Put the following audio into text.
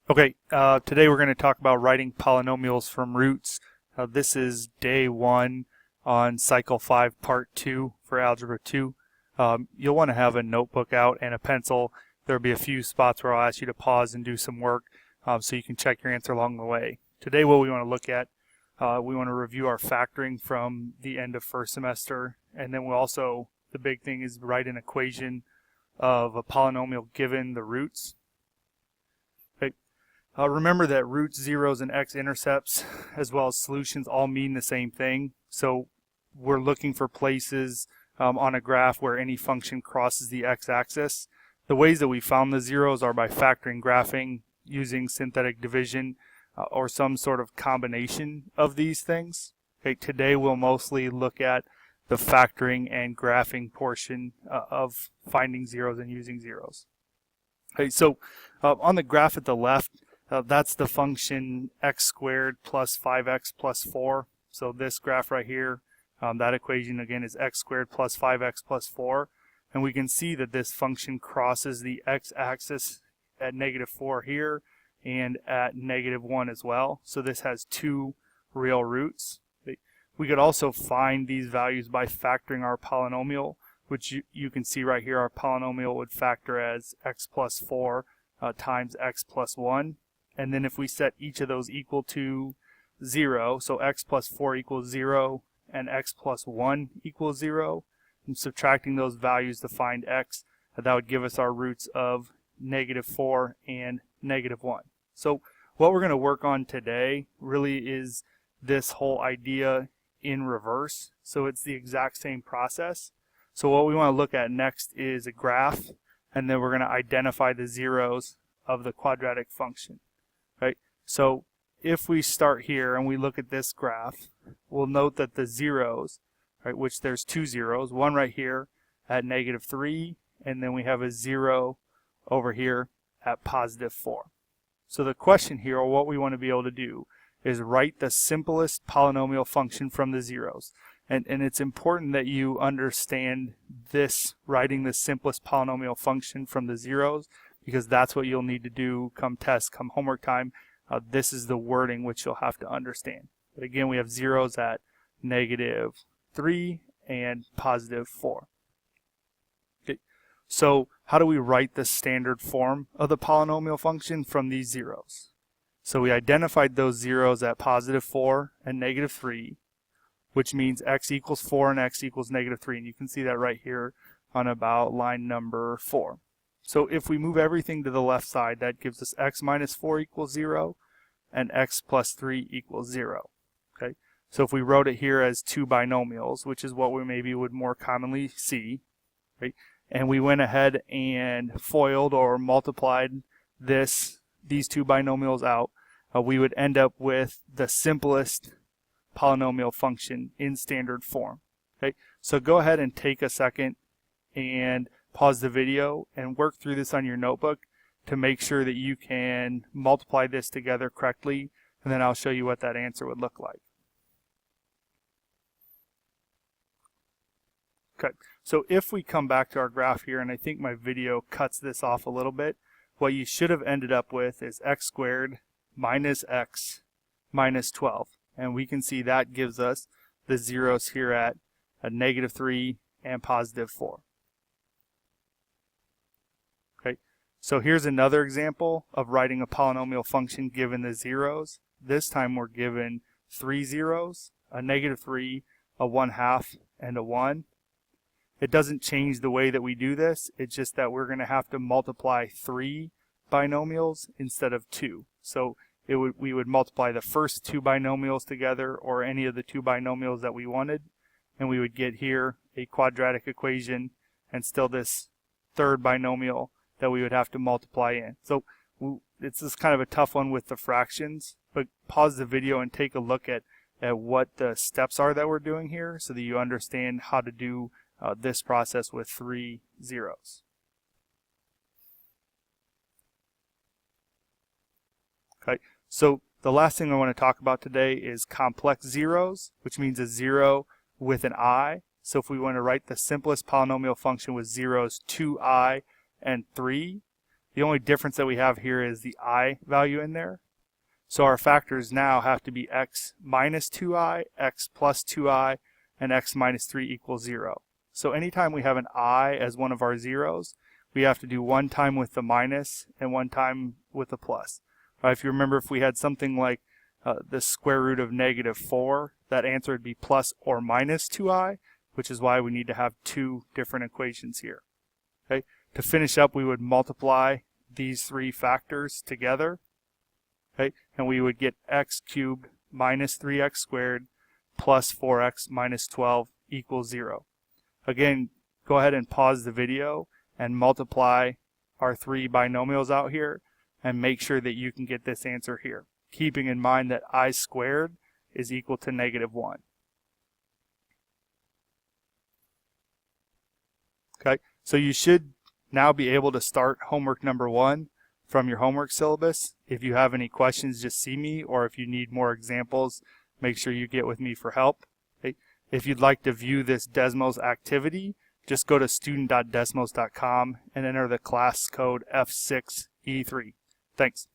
Okay, today we're going to talk about writing polynomials from roots. This is day 1 on cycle 5 part 2 for algebra 2. You'll want to have a notebook out and a pencil. There'll be a few spots where I'll ask you to pause and do some work so you can check your answer along the way. Today what we want to look at, we want to review our factoring from the end of first semester, and then we'll also, the big thing is write an equation of a polynomial given the roots. Remember that roots, zeros, and x-intercepts, as well as solutions, all mean the same thing. So we're looking for places on a graph where any function crosses the x-axis. The ways that we found the zeros are by factoring graphing, using synthetic division, or some sort of combination of these things. Okay, today we'll mostly look at the factoring and graphing portion of finding zeros and using zeros. Okay, so on the graph at the left, that's the function x squared plus 5x plus 4. So this graph right here, that equation again is x squared plus 5x plus 4. And we can see that this function crosses the x-axis at -4 here and at -1 as well. So this has two real roots. We could also find these values by factoring our polynomial, which you can see right here. Our polynomial would factor as x plus 4 times x plus 1. And then if we set each of those equal to 0, so x plus 4 equals 0 and x plus 1 equals 0, and subtracting those values to find x, that would give us our roots of -4 and -1. So what we're going to work on today really is this whole idea in reverse. So it's the exact same process. So what we want to look at next is a graph, and then we're going to identify the zeros of the quadratic function. Right? So if we start here and we look at this graph, we'll note that the zeros, right, which there's two zeros, one right here at -3, and then we have a 0 over here at +4. So the question here, or what we want to be able to do, is write the simplest polynomial function from the zeros. And it's important that you understand this, writing the simplest polynomial function from the zeros, because that's what you'll need to do come test, come homework time. This is the wording which you'll have to understand. But again, we have zeros at -3 and +4. Okay. So how do we write the standard form of the polynomial function from these zeros? So we identified those zeros at +4 and -3, which means x equals 4 and x equals -3. And you can see that right here on about line number 4. So if we move everything to the left side, that gives us x minus 4 equals 0 and x plus 3 equals 0. Okay? So if we wrote it here as two binomials, which is what we maybe would more commonly see, right? And we went ahead and FOILed or multiplied these two binomials out, we would end up with the simplest polynomial function in standard form. Okay? So go ahead and take a second and pause the video and work through this on your notebook to make sure that you can multiply this together correctly, and then I'll show you what that answer would look like. Okay, so if we come back to our graph here, and I think my video cuts this off a little bit, what you should have ended up with is x squared minus x minus 12. And we can see that gives us the zeros here at a -3 and +4. Okay, so here's another example of writing a polynomial function given the zeros. This time we're given 3 zeros, a -3, a 1/2, and a 1. It doesn't change the way that we do this. It's just that we're going to have to multiply 3 binomials instead of 2. So we would multiply the first two binomials together, or any of the two binomials that we wanted, and we would get here a quadratic equation and still this third binomial that we would have to multiply in. So it's just kind of a tough one with the fractions, but pause the video and take a look at what the steps are that we're doing here so that you understand how to do this process with 3 zeros. Okay, so the last thing I want to talk about today is complex zeros, which means a 0 with an I. So if we want to write the simplest polynomial function with zeros 2i and 3, The only difference that we have here is the I value in there. So our factors now have to be x minus 2i, x plus 2i, and x minus 3 equals 0. So anytime we have an I as one of our zeros, we have to do one time with the minus and one time with the plus. If you remember, if we had something like the square root of negative 4, that answer would be plus or minus 2i, which is why we need to have two different equations here. Okay? To finish up, we would multiply these three factors together. Okay? And we would get x cubed minus 3x squared plus 4x minus 12 equals 0. Again, go ahead and pause the video and multiply our three binomials out here and make sure that you can get this answer here, keeping in mind that I squared is equal to negative 1. Okay, so you should now be able to start homework number 1 from your homework syllabus. If you have any questions, just see me, or if you need more examples, make sure you get with me for help. Okay? If you'd like to view this Desmos activity, just go to student.desmos.com and enter the class code F6E3. Thanks.